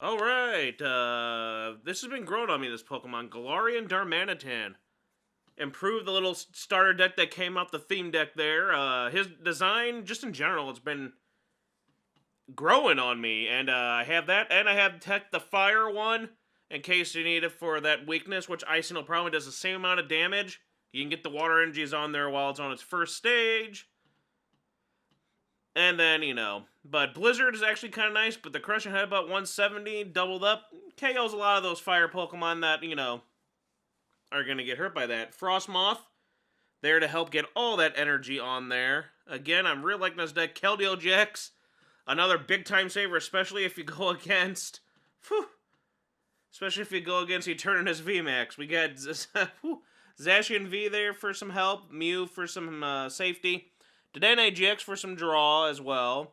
Alright, this has been growing on me, this Pokemon. Galarian Darmanitan. Improved the little starter deck that came out the theme deck there. His design, just in general, it's been growing on me. And I have that, and I have Tech the Fire one, in case you need it for that weakness, which Icing probably does the same amount of damage. You can get the water energies on there while it's on its first stage. And then, but Blizzard is actually kind of nice, but the Crushing Headbutt 170 doubled up KOs a lot of those fire Pokemon that, are going to get hurt by that. Frosmoth, there to help get all that energy on there. Again, I'm really liking this deck. Keldeo Jax, another big time saver, especially if you go against, especially if you go against Eternatus VMAX. We got Zacian V there for some help, Mew for some safety. Dedenne GX for some draw as well.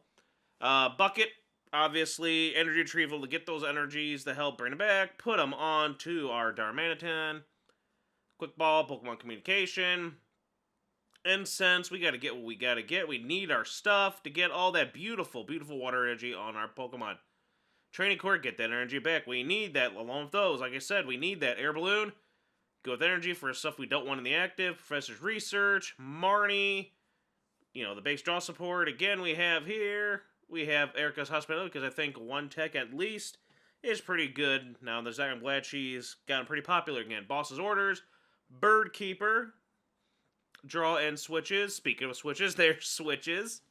Bucket, obviously, energy retrieval to get those energies to help bring it back. Put them on to our Darmanitan. Quick Ball, Pokemon Communication. Incense, we gotta get what we gotta get. We need our stuff to get all that beautiful, beautiful water energy on our Pokemon. Training Court, get that energy back. We need that along with those. Like I said, we need that Air Balloon. Go with energy for stuff we don't want in the active. Professor's Research, Marnie. The base draw support. Again, we have Erica's Hospitality, because I think one tech at least is pretty good. Now, I'm glad she's gotten pretty popular again. Boss's Orders, Bird Keeper, draw and switches. Speaking of switches, there's switches.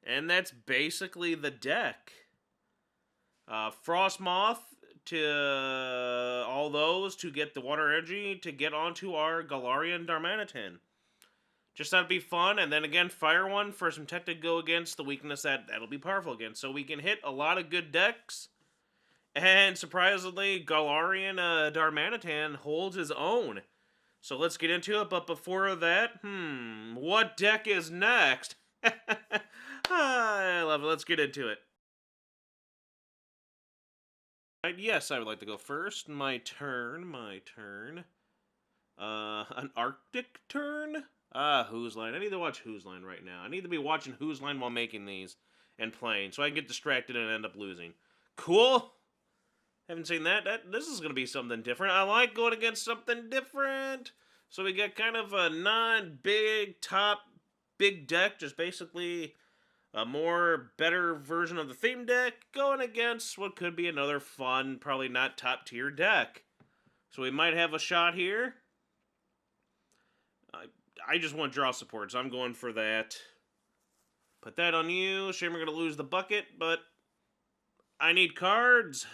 And that's basically the deck. Frosmoth to all those to get the water energy to get onto our Galarian Darmanitan. Just that'd be fun, and then again, fire one for some tech to go against the weakness that'll be powerful again. So we can hit a lot of good decks, and surprisingly, Galarian Darmanitan holds his own. So let's get into it, but before that, what deck is next? I love it, let's get into it. Yes, I would like to go first. My turn. An Arctic turn? Whose Line. I need to watch Whose Line right now. I need to be watching Whose Line while making these and playing, so I can get distracted and end up losing. Cool! Haven't seen that. This is going to be something different. I like going against something different. So we got kind of a non-big, big deck, just basically a more better version of the theme deck, going against what could be another fun, probably not top-tier deck. So we might have a shot here. I just want draw support, so I'm going for that. Put that on you. Shame we're going to lose the bucket, but I need cards.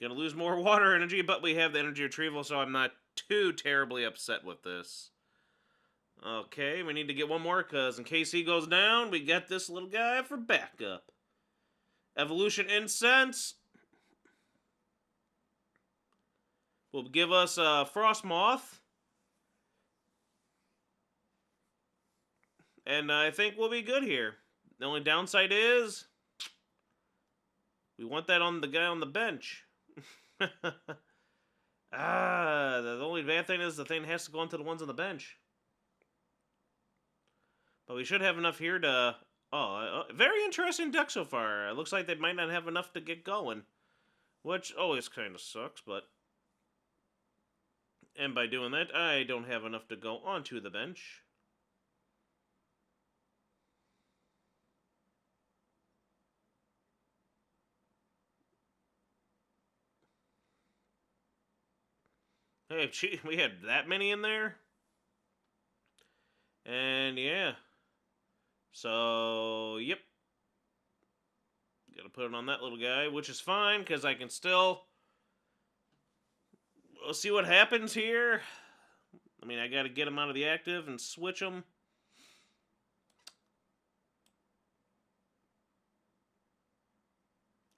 Gonna lose more water energy, but we have the energy retrieval, so I'm not too terribly upset with this. Okay, we need to get one more, because in case he goes down, we got this little guy for backup. Evolution Incense will give us Frosmoth. And I think we'll be good here. The only downside is we want that on the guy on the bench. The only bad thing is the thing has to go onto the ones on the bench. But we should have enough here to... very interesting deck so far. It looks like they might not have enough to get going. Which always kind of sucks, but... And by doing that, I don't have enough to go onto the bench. Hey, gee, we had that many in there? And yeah. So, yep. Gotta put it on that little guy, which is fine, because I can still... We'll see what happens here. I mean, I gotta get him out of the active and switch him.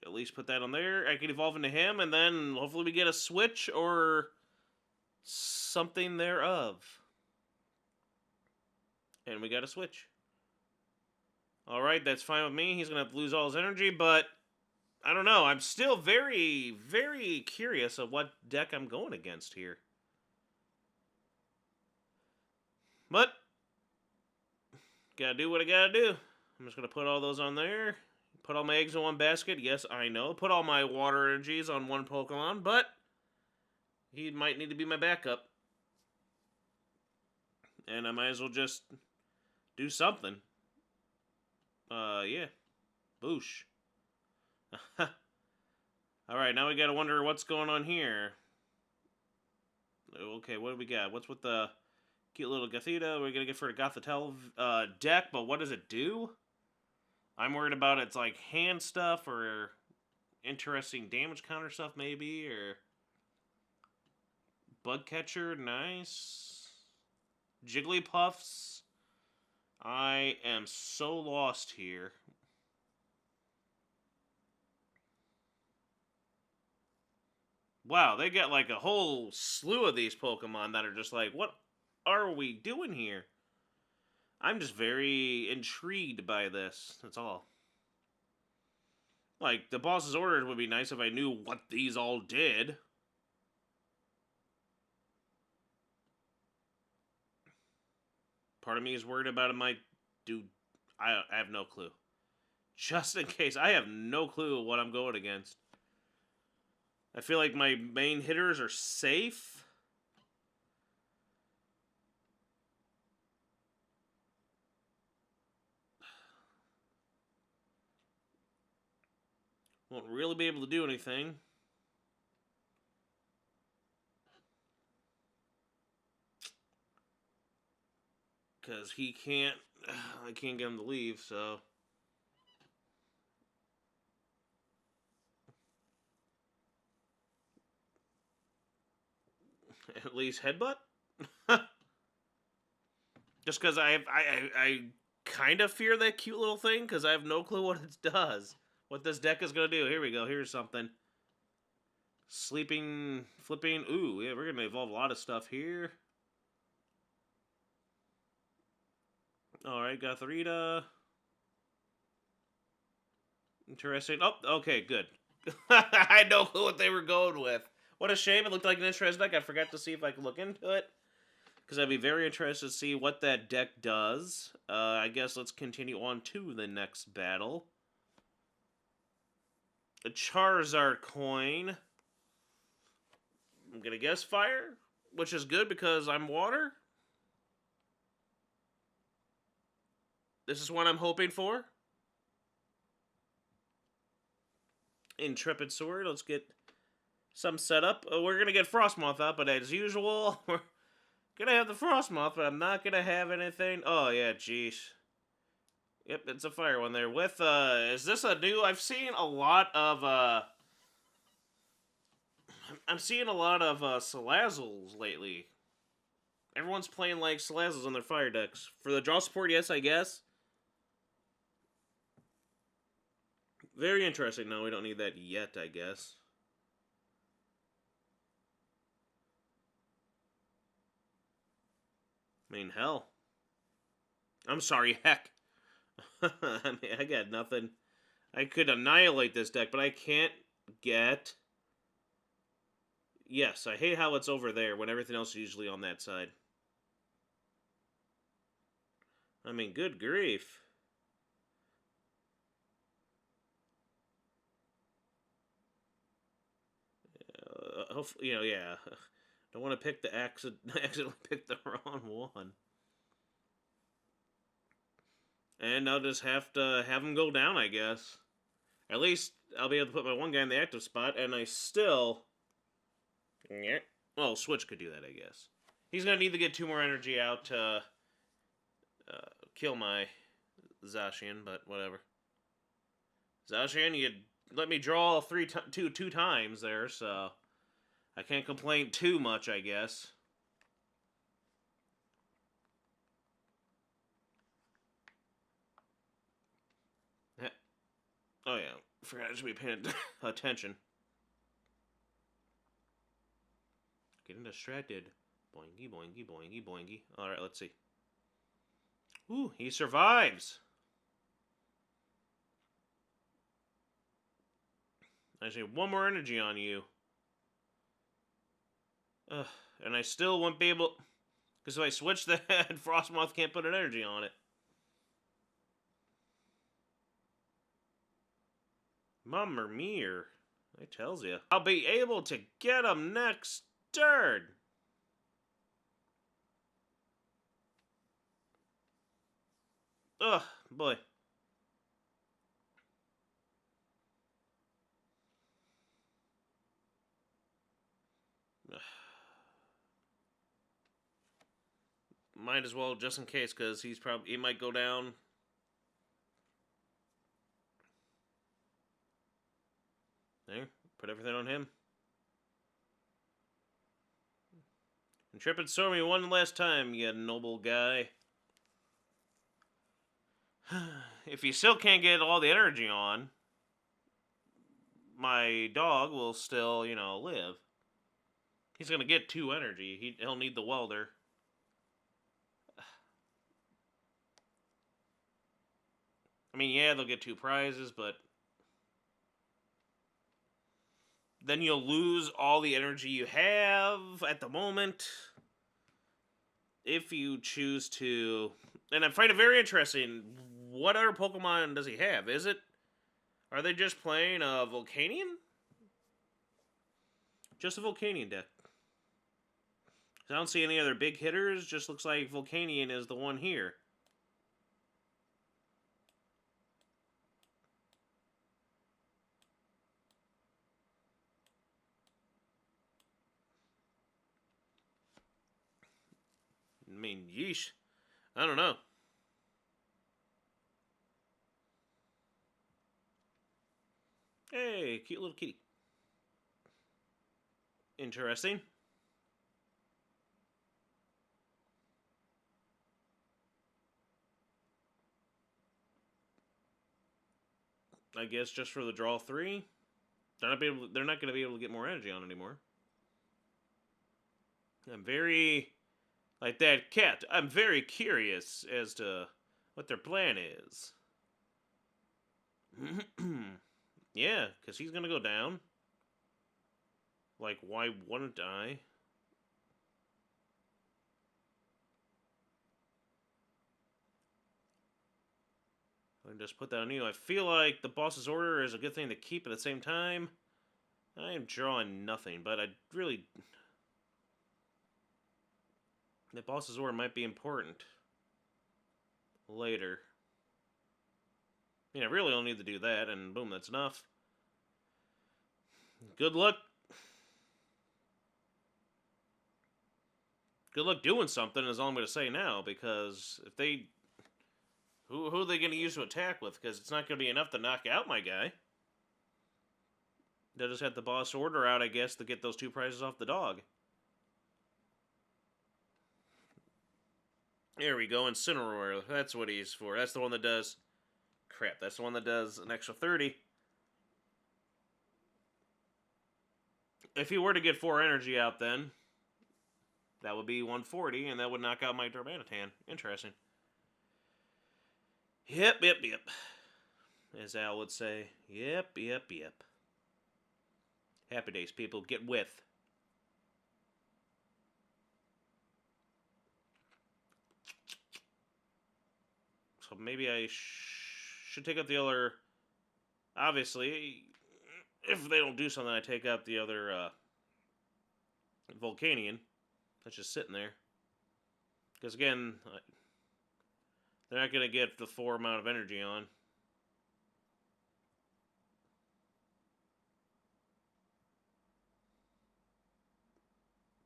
At least put that on there. I can evolve into him, and then hopefully we get a switch or something thereof. And we got a switch. Alright, that's fine with me. He's going to have to lose all his energy, but I don't know. I'm still very, very curious of what deck I'm going against here. But gotta do what I gotta do. I'm just going to put all those on there. Put all my eggs in one basket. Yes, I know. Put all my water energies on one Pokemon, but he might need to be my backup. And I might as well just do something. Yeah. Boosh. Alright, now we gotta wonder what's going on here. Okay, what do we got? What's with the cute little Gothita? We're gonna get for the Gothitelle deck, but what does it do? I'm worried about its like hand stuff or interesting damage counter stuff maybe, or bug catcher, nice. Jigglypuffs. I am so lost here. Wow, they got like a whole slew of these Pokemon that are just like, what are we doing here? I'm just very intrigued by this. That's all. Like, the boss's orders would be nice if I knew what these all did. Part of me is worried about it might do... I have no clue. Just in case. I have no clue what I'm going against. I feel like my main hitters are safe. Won't really be able to do anything. Because he can't... I can't get him to leave, so... At least headbutt? Just because I kind of fear that cute little thing, because I have no clue what it does. What this deck is going to do. Here we go. Here's something. Sleeping, flipping. Ooh, yeah, we're going to evolve a lot of stuff here. Alright, Gothorita. Interesting. Oh, okay, good. I had no clue what they were going with. What a shame. It looked like an interesting deck. I forgot to see if I could look into it. Because I'd be very interested to see what that deck does. I guess let's continue on to the next battle. A Charizard coin. I'm going to guess fire, which is good because I'm water. This is what I'm hoping for. Intrepid Sword. Let's get some setup. We're going to get Frosmoth out, but as usual, we're going to have the Frosmoth, but I'm not going to have anything. Oh, yeah, jeez. Yep, it's a fire one there. With, is this a new... I've seen a lot of, I'm seeing a lot of, Salazzles lately. Everyone's playing, like, Salazzles on their fire decks. For the draw support, yes, I guess. Very interesting. No, we don't need that yet, I guess. I mean, hell. I'm sorry, heck. I mean, I got nothing. I could annihilate this deck, but I can't get... Yes, I hate how it's over there when everything else is usually on that side. I mean, good grief. Hopefully, you know, yeah. Don't want to pick the accidentally pick the wrong one. And I'll just have to have him go down, I guess. At least I'll be able to put my one guy in the active spot, and I still... Yeah. Well, Switch could do that, I guess. He's going to need to get 2 more energy out to kill my Zacian, but whatever. Zacian, you let me draw two times there, so I can't complain too much, I guess. Oh yeah, forgot I should be paying attention. Getting distracted. Boingy, boingy, boingy, boingy. Alright, let's see. Ooh, he survives! I just need 1 more energy on you. And I still won't be able... Because if I switch that, Frosmoth can't put an energy on it. Mamma mia. I tells you. I'll be able to get him next turn. Ugh, boy. Might as well, just in case, because he might go down. There, put everything on him. Intrepid Stormy one last time, you noble guy. If you still can't get all the energy on, my dog will still, live. He's gonna get 2 energy. He'll need the welder. I mean, yeah, they'll get 2 prizes, but then you'll lose all the energy you have at the moment if you choose to. And I find it very interesting. What other Pokemon does he have? Are they just playing a Volcanion? Just a Volcanion deck. I don't see any other big hitters. Just looks like Volcanion is the one here. I mean, yeesh. I don't know. Hey, cute little kitty. Interesting. I guess just for the draw 3. They're not going to be able to get more energy on anymore. I'm very, like that cat, I'm very curious as to what their plan is. Yeah, because he's going to go down. Like, why wouldn't I? I just put that on you. I feel like the boss's order is a good thing to keep at the same time. I am drawing nothing, but I really... The boss's order might be important. Later. I mean, I really don't need to do that, and boom, that's enough. Good luck. Good luck doing something is all I'm going to say now, because if they... Who are they going to use to attack with? Because it's not going to be enough to knock out my guy. They'll just have the boss order out, I guess, to get those 2 prizes off the dog. There we go, Incineroar. That's what he's for. That's the one that does... Crap, that's the one that does an extra 30. If he were to get 4 energy out then, that would be 140, and that would knock out my Darmanitan. Interesting. Yep. As Al would say. Yep. Happy days, people. Get with. So maybe I should take out the other... Obviously, if they don't do something, I take out the other Volcanion. That's just sitting there. Because again, they're not going to get the 4 amount of energy on.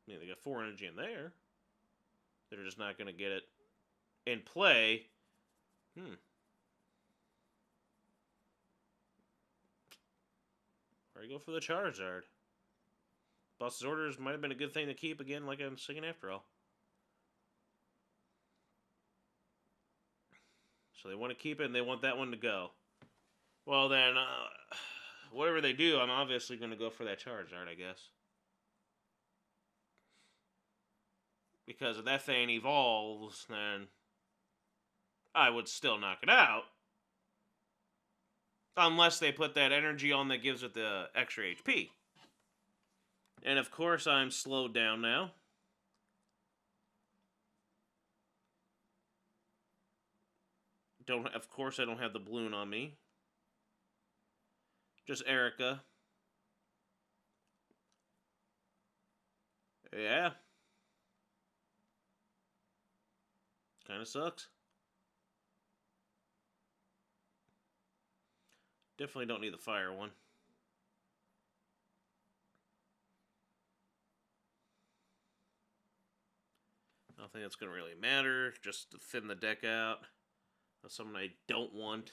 I mean, they got 4 energy in there. They're just not going to get it in play. Or you go for the Charizard. Boss's orders might have been a good thing to keep again, like I'm singing after all. So they want to keep it and they want that one to go. Well then, whatever they do, I'm obviously going to go for that Charizard, I guess. Because if that thing evolves, then I would still knock it out. Unless they put that energy on that gives it the extra HP. And of course I'm slowed down now. Of course I don't have the balloon on me. Just Erica. Yeah. Kind of sucks. Definitely don't need the fire one. I don't think that's going to really matter. Just to thin the deck out. That's something I don't want.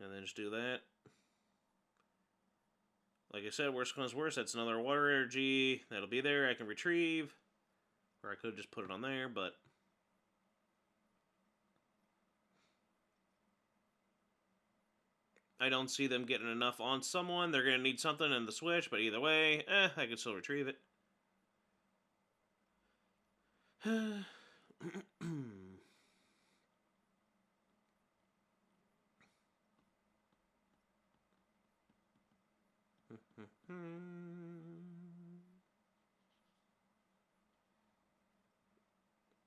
And then just do that. Like I said, worst comes worst, that's another water energy. That'll be there, I can retrieve. Or I could just put it on there, but... I don't see them getting enough on someone. They're going to need something in the switch, but either way, I can still retrieve it.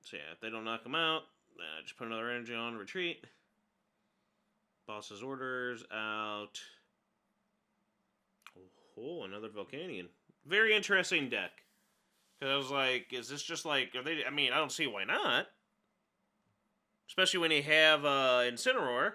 So yeah, if they don't knock him out, just put another energy on, retreat. Boss's orders out. Oh, another Volcanion. Very interesting deck. Because I was like, is this just like, are they? I mean, I don't see why not. Especially when you have Incineroar.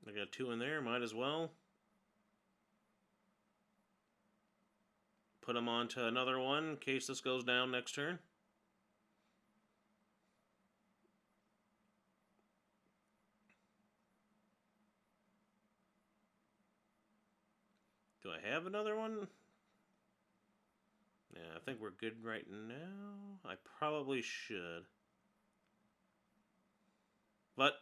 I got 2 in there, might as well. Put them onto another one in case this goes down next turn. Do I have another one? Yeah, I think we're good right now. I probably should. But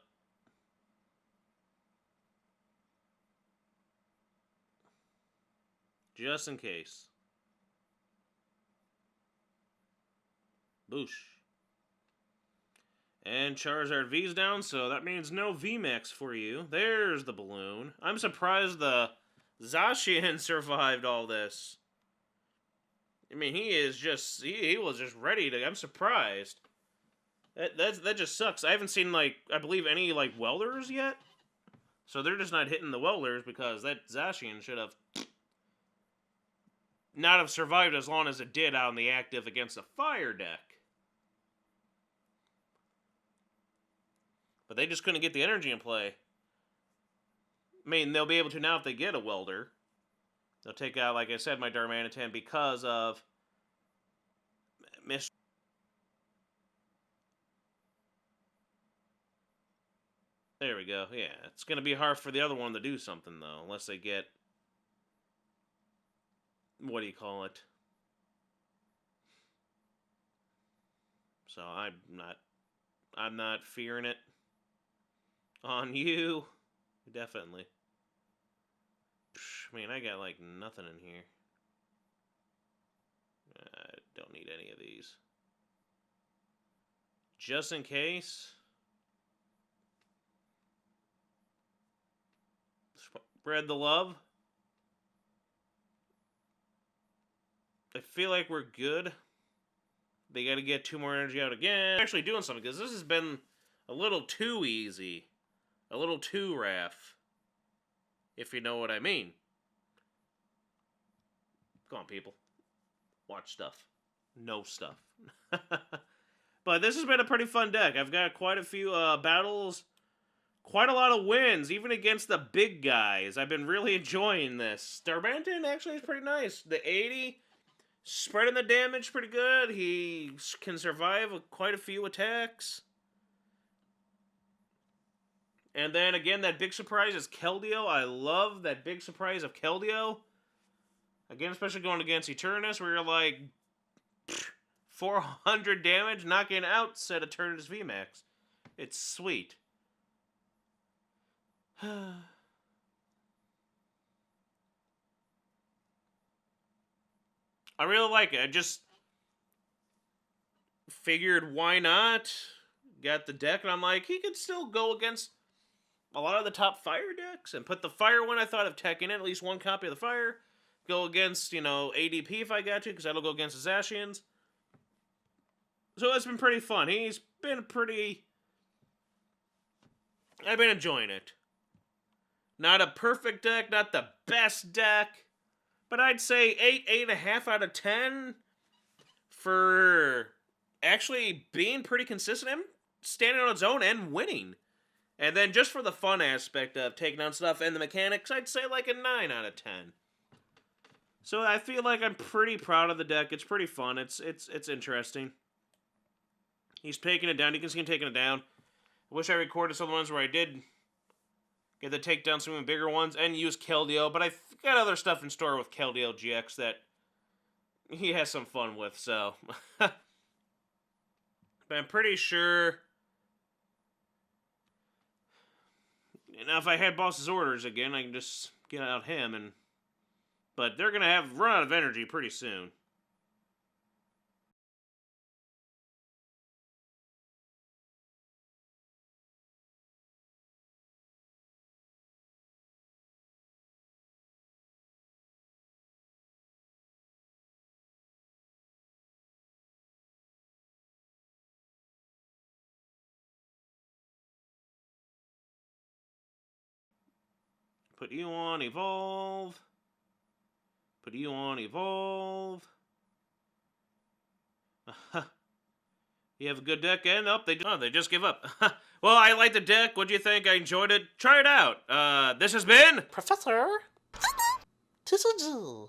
just in case. Boosh. And Charizard V's down, so that means no VMAX for you. There's the balloon. I'm surprised the Zacian survived all this. I mean, he is just, he was just ready to, I'm surprised. That just sucks. I haven't seen, like, I believe any, like, welders yet. So they're just not hitting the welders because that Zacian should have not have survived as long as it did out in the active against a fire deck. But they just couldn't get the energy in play. I mean, they'll be able to now if they get a welder. They'll take out, like I said, my Darmanitan because of Miss. There we go. Yeah, it's going to be hard for the other one to do something, though, unless they get, what do you call it? So I'm not fearing it. On you, definitely. I mean, I got, like, nothing in here. I don't need any of these. Just in case. Spread the love. I feel like we're good. They got to get 2 more energy out again. Actually doing something, because this has been a little too easy. A little too raff. If you know what I mean. Come on, people. Watch stuff. Know stuff. But this has been a pretty fun deck. I've got quite a few battles. Quite a lot of wins, even against the big guys. I've been really enjoying this. Darmanitan actually is pretty nice. The 80, spreading the damage pretty good. He can survive quite a few attacks. And then, again, that big surprise is Keldeo. I love that big surprise of Keldeo. Again, especially going against Eternus, where you're like, 400 damage, knocking out said Eternus VMAX. It's sweet. I really like it. I just figured, why not? Got the deck, and I'm like, he could still go against a lot of the top fire decks, and put the fire one I thought of teching in, at least one copy of the fire. Go against, ADP if I got to, because that'll go against the Zashians. So it's been pretty fun. He's been pretty... I've been enjoying it. Not a perfect deck, not the best deck, but I'd say 8.5 out of 10 for actually being pretty consistent and standing on its own and winning. And then just for the fun aspect of taking down stuff and the mechanics, I'd say like a 9 out of 10. So I feel like I'm pretty proud of the deck. It's pretty fun. It's interesting. He's taking it down. You can see him taking it down. I wish I recorded some of the ones where I did get to take down some of the bigger ones and use Keldeo, but I've got other stuff in store with Keldeo GX that he has some fun with, so. But I'm pretty sure... Now, if I had Boss's Orders again, I can just get out him, and... But they're going to run out of energy pretty soon. Put you on Evolve. Put you on Evolve. You have a good deck, and they just give up. Well, I like the deck. What'd you think? I enjoyed it. Try it out. This has been Professor TCG.